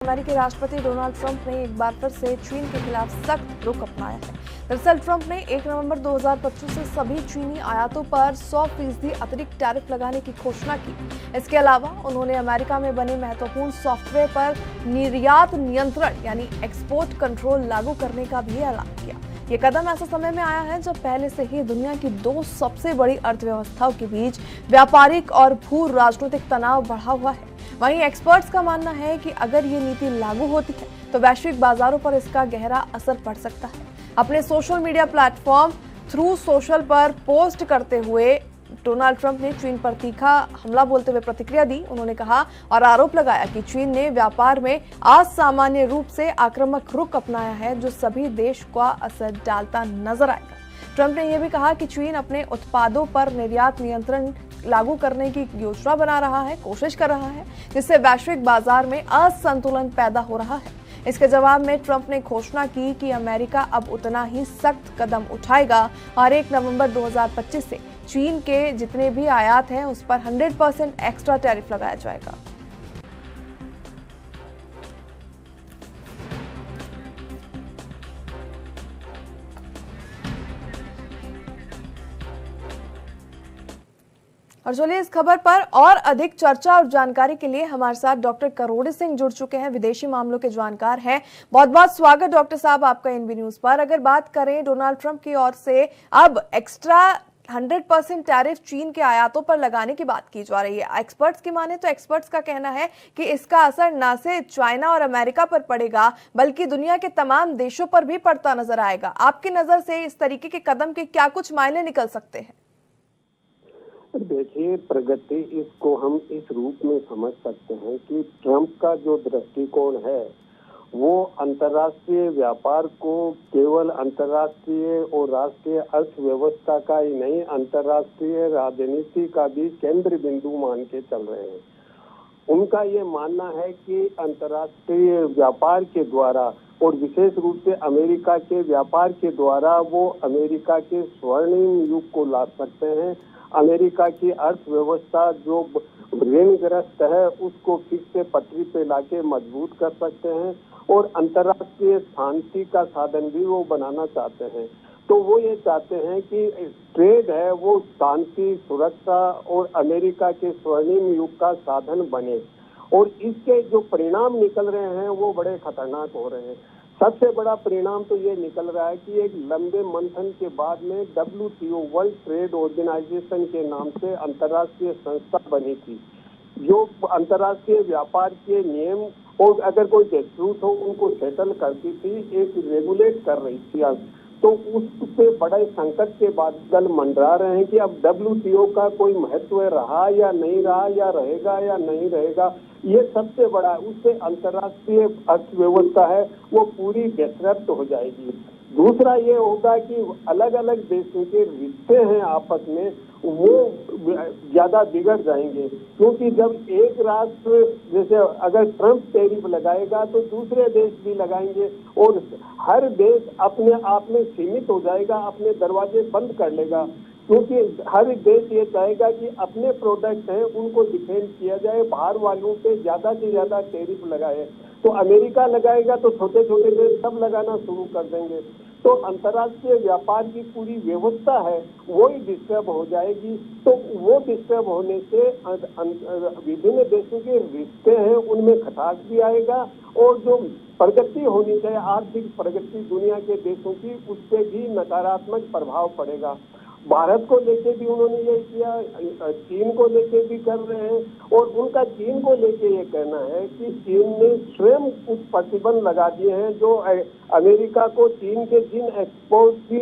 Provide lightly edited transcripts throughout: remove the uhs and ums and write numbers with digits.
अमेरिकी राष्ट्रपति Donald Trump ने एक बार फिर से चीन के खिलाफ सख्त रुख अपनाया है। दरअसल ट्रंप ने 1 नवंबर 2025 से सभी चीनी आयातों पर 100% अतिरिक्त टैरिफ लगाने की घोषणा की। इसके अलावा उन्होंने अमेरिका में बने महत्वपूर्ण सॉफ्टवेयर पर निर्यात नियंत्रण यानी एक्सपोर्ट कंट्रोल लागू करने का भी ऐलान किया। ये कदम ऐसा समय में आया है जब पहले से ही दुनिया की दो सबसे बड़ी अर्थव्यवस्थाओं के बीच व्यापारिक और भू राजनीतिक तनाव बढ़ा हुआ है। वहीं एक्सपर्ट्स का मानना है कि अगर ये नीति लागू होती है तो वैश्विक बाजारों पर इसका गहरा असर पड़ सकता है। अपने social media platform true social पर पोस्ट करते हुए डोनाल्ड ट्रंप ने चीन पर तीखा हमला बोलते हुए प्रतिक्रिया दी। उन्होंने कहा और आरोप लगाया कि चीन ने व्यापार में असामान्य रूप से आक्रामक रुख अपनाया है जो सभी देश का असर डालता नजर आएगा। ट्रंप ने यह भी कहा कि चीन अपने उत्पादों पर निर्यात नियंत्रण लागू करने की योजना बना रहा है, कोशिश कर रहा है, जिससे वैश्विक बाजार में असंतुलन पैदा हो रहा है। इसके जवाब में ट्रंप ने घोषणा की कि अमेरिका अब उतना ही सख्त कदम उठाएगा और 1 नवंबर 2025 से चीन के जितने भी आयात हैं उस पर 100% एक्स्ट्रा टैरिफ लगाया जाएगा। और चलिए इस खबर पर और अधिक चर्चा और जानकारी के लिए हमारे साथ डॉक्टर करोड़ी सिंह जुड़ चुके हैं, विदेशी मामलों के जानकार हैं। बहुत बहुत स्वागत डॉक्टर साहब आपका एनबी न्यूज पर। अगर बात करें डोनाल्ड ट्रंप की ओर से अब एक्स्ट्रा 100% टैरिफ चीन के आयातों पर लगाने की बात की जा रही है। एक्सपर्ट्स की माने तो एक्सपर्ट्स का कहना है कि इसका असर न सिर्फ चाइना और अमेरिका पर पड़ेगा बल्कि दुनिया के तमाम देशों पर भी पड़ता नजर आएगा। आपकी नजर से इस तरीके के कदम के क्या कुछ मायने निकल सकते हैं? देखिए, प्रगति इसको हम इस रूप में समझ सकते हैं कि ट्रंप का जो दृष्टिकोण है वो अंतर्राष्ट्रीय व्यापार को केवल अंतर्राष्ट्रीय और राष्ट्रीय अर्थव्यवस्था का ही नहीं, अंतर्राष्ट्रीय राजनीति का भी केंद्र बिंदु मान के चल रहे हैं। उनका ये मानना है कि अंतर्राष्ट्रीय व्यापार के द्वारा और विशेष रूप से अमेरिका के व्यापार के द्वारा वो अमेरिका के स्वर्णिम युग को ला सकते हैं। अमेरिका की अर्थव्यवस्था जो ऋणग्रस्त है उसको फिर से पटरी पे लाके मजबूत कर सकते हैं और अंतर्राष्ट्रीय शांति का साधन भी वो बनाना चाहते हैं। तो वो ये चाहते हैं कि ट्रेड है वो शांति, सुरक्षा और अमेरिका के स्वर्णिम युग का साधन बने और इसके जो परिणाम निकल रहे हैं वो बड़े खतरनाक हो रहे हैं। सबसे बड़ा परिणाम तो ये निकल रहा है कि एक लंबे मंथन के बाद में WTO वर्ल्ड ट्रेड ऑर्गेनाइजेशन के नाम से अंतर्राष्ट्रीय संस्था बनी थी जो अंतर्राष्ट्रीय व्यापार के नियम और अगर कोई डिस्प्यूट हो उनको सेटल करती थी, एक रेगुलेट कर रही थी। तो उससे बड़े संकट के बादल मंडरा रहे हैं कि अब WTO का कोई महत्व रहा या नहीं रहा या रहेगा या नहीं रहेगा, ये सबसे बड़ा उससे अंतर्राष्ट्रीय अर्थव्यवस्था है वो पूरी डिस्टर्ब हो जाएगी। दूसरा ये होगा कि अलग अलग देशों के रिश्ते हैं आपस में वो ज्यादा बिगड़ जाएंगे, क्योंकि जब एक राष्ट्र जैसे अगर ट्रंप टैरिफ लगाएगा तो दूसरे देश भी लगाएंगे और हर देश अपने आप में सीमित हो जाएगा, अपने दरवाजे बंद कर लेगा, क्योंकि हर देश ये चाहेगा कि अपने प्रोडक्ट हैं उनको डिफेंड किया जाए, बाहर वालों पे ज्यादा से ज्यादा टैरिफ लगाए। तो अमेरिका लगाएगा तो छोटे छोटे देश सब लगाना शुरू कर देंगे। तो अंतर्राष्ट्रीय व्यापार की पूरी व्यवस्था है वो ही डिस्टर्ब हो जाएगी। तो वो डिस्टर्ब होने से विभिन्न देशों के रिश्ते हैं उनमें खटास भी आएगा और जो प्रगति होनी चाहिए, आर्थिक प्रगति दुनिया के देशों की, उस पर भी नकारात्मक प्रभाव पड़ेगा। भारत को लेके भी उन्होंने ये किया, चीन को लेके भी कर रहे हैं और उनका चीन को लेके ये कहना है कि चीन ने स्वयं कुछ प्रतिबंध लगा दिए हैं जो अमेरिका को चीन के जिन एक्सपोर्ट की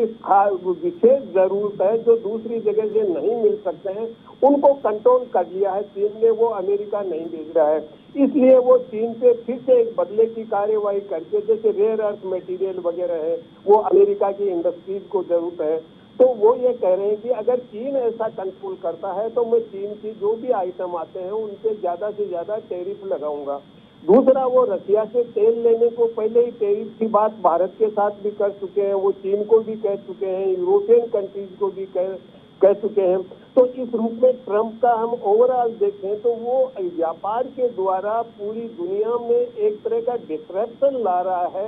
विशेष जरूरत है जो दूसरी जगह से नहीं मिल सकते हैं उनको कंट्रोल कर लिया है चीन ने, वो अमेरिका नहीं भेज रहा है। इसलिए वो चीन पे फिर से एक बदले की कार्यवाही करके जैसे रेयर अर्थ मटेरियल वगैरह है वो अमेरिका की इंडस्ट्रीज को जरूरत है। तो वो ये कह रहे हैं कि अगर चीन ऐसा कंट्रोल करता है तो मैं चीन की जो भी आइटम आते हैं उन पे ज्यादा से ज्यादा टैरिफ लगाऊंगा। दूसरा, वो रसिया से तेल लेने को पहले ही टैरिफ की बात भारत के साथ भी कर चुके हैं, वो चीन को भी कह चुके हैं, यूरोपियन कंट्रीज को भी कह चुके हैं। तो इस रूप में ट्रंप का हम ओवरऑल देखें तो वो व्यापार के द्वारा पूरी दुनिया में एक तरह का डिस्ट्रैक्शन ला रहा है,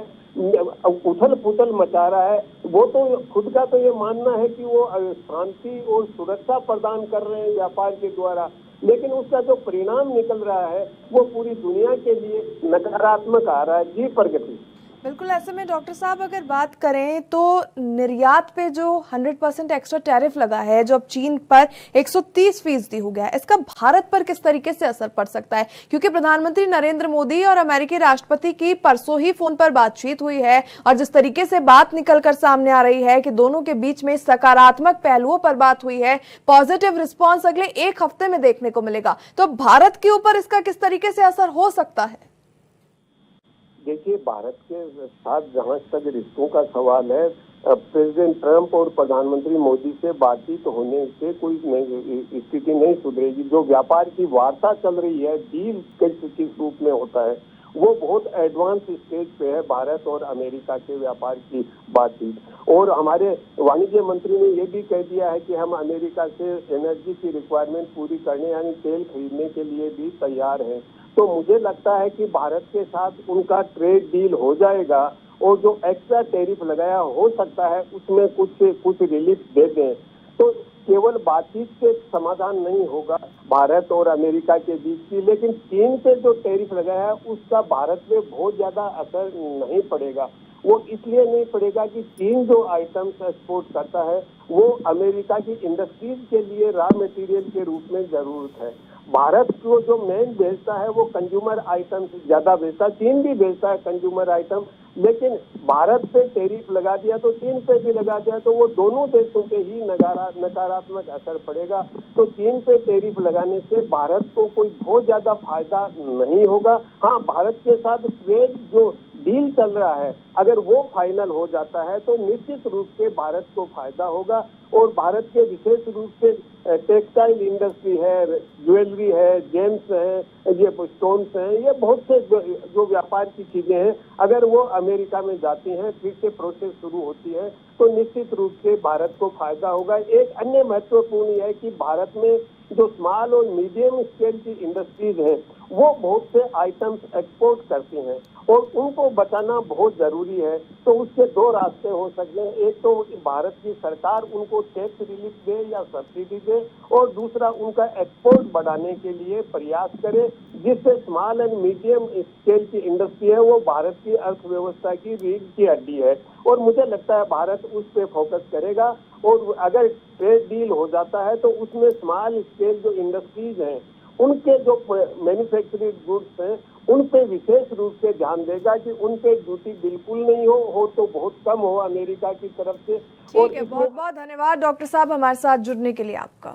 उथल पुथल मचा रहा है। वो तो खुद का तो ये मानना है कि वो शांति और सुरक्षा प्रदान कर रहे हैं व्यापार के द्वारा, लेकिन उसका जो परिणाम निकल रहा है वो पूरी दुनिया के लिए नकारात्मक आ रहा है। जी प्रगति। बिल्कुल, ऐसे में डॉक्टर साहब अगर बात करें तो निर्यात पे जो 100% एक्स्ट्रा टैरिफ लगा है, जो अब चीन पर 130% हो गया है, इसका भारत पर किस तरीके से असर पड़ सकता है? क्योंकि प्रधानमंत्री नरेंद्र मोदी और अमेरिकी राष्ट्रपति की परसों ही फोन पर बातचीत हुई है और जिस तरीके से बात निकलकर सामने आ रही है कि दोनों के बीच में सकारात्मक पहलुओं पर बात हुई है, पॉजिटिव रिस्पॉन्स अगले एक हफ्ते में देखने को मिलेगा, तो भारत के ऊपर इसका किस तरीके से असर हो सकता है? देखिए, भारत के साथ जहां तक रिश्तों का सवाल है, प्रेसिडेंट ट्रंप और प्रधानमंत्री मोदी से बातचीत होने से कोई स्थिति नहीं सुधरेगी। जो व्यापार की वार्ता चल रही है, डील किस रूप में होता है, वो बहुत एडवांस स्टेज पे है भारत और अमेरिका के व्यापार की बातचीत। और हमारे वाणिज्य मंत्री ने ये भी कह दिया है कि हम अमेरिका से एनर्जी की रिक्वायरमेंट पूरी करने यानी तेल खरीदने के लिए भी तैयार हैं। तो मुझे लगता है कि भारत के साथ उनका ट्रेड डील हो जाएगा और जो एक्स्ट्रा टैरिफ लगाया हो सकता है उसमें कुछ रिलीफ दे दें। तो केवल बातचीत से समाधान नहीं होगा भारत और अमेरिका के बीच की, लेकिन चीन पे जो टैरिफ लगाया है उसका भारत में बहुत ज्यादा असर नहीं पड़ेगा। वो इसलिए नहीं पड़ेगा कि चीन जो आइटम्स एक्सपोर्ट करता है वो अमेरिका की इंडस्ट्रीज के लिए रॉ मटेरियल के रूप में जरूरत है। भारत को जो मेन बेचता है वो कंज्यूमर आइटम्स ज्यादा बेचता है, चीन भी बेचता है कंज्यूमर आइटम, लेकिन भारत पे टैरिफ लगा दिया तो चीन पे भी लगा दिया तो वो दोनों देशों पे ही नकारात्मक असर पड़ेगा। तो चीन पे टैरिफ लगाने से भारत को कोई बहुत ज्यादा फायदा नहीं होगा। हाँ, भारत के साथ ट्रेड जो डील चल रहा है अगर वो फाइनल हो जाता है तो निश्चित रूप से भारत को फायदा होगा। और भारत के विशेष रूप से टेक्सटाइल इंडस्ट्री है, ज्वेलरी है, जेम्स है, ये स्टोन्स हैं, ये बहुत से जो व्यापार की चीजें हैं, अगर वो अमेरिका में जाती हैं, फिर से प्रोसेस शुरू होती है तो निश्चित रूप से भारत को फायदा होगा। एक अन्य महत्वपूर्ण यह है कि भारत में जो स्मॉल और मीडियम स्केल की इंडस्ट्रीज हैं वो बहुत से आइटम्स एक्सपोर्ट करती हैं और उनको बचाना बहुत जरूरी है। तो उसके दो रास्ते हो सकते हैं, एक तो भारत की सरकार उनको टैक्स रिलीफ दे या सब्सिडी दे और दूसरा उनका एक्सपोर्ट बढ़ाने के लिए प्रयास करे, जिससे स्मॉल एंड मीडियम स्केल की इंडस्ट्री है वो भारत की अर्थव्यवस्था की रीढ़ की हड्डी है। और मुझे लगता है भारत उस पर फोकस करेगा और अगर ट्रेड डील हो जाता है तो उसमें स्मॉल स्केल जो इंडस्ट्रीज हैं उनके जो मैन्युफैक्चरिंग गुड्स हैं उन पे विशेष रूप से ध्यान देगा कि उन पे ड्यूटी बिल्कुल नहीं हो तो बहुत कम हो अमेरिका की तरफ से। ठीक है, बहुत बहुत धन्यवाद डॉक्टर साहब हमारे साथ जुड़ने के लिए आपका।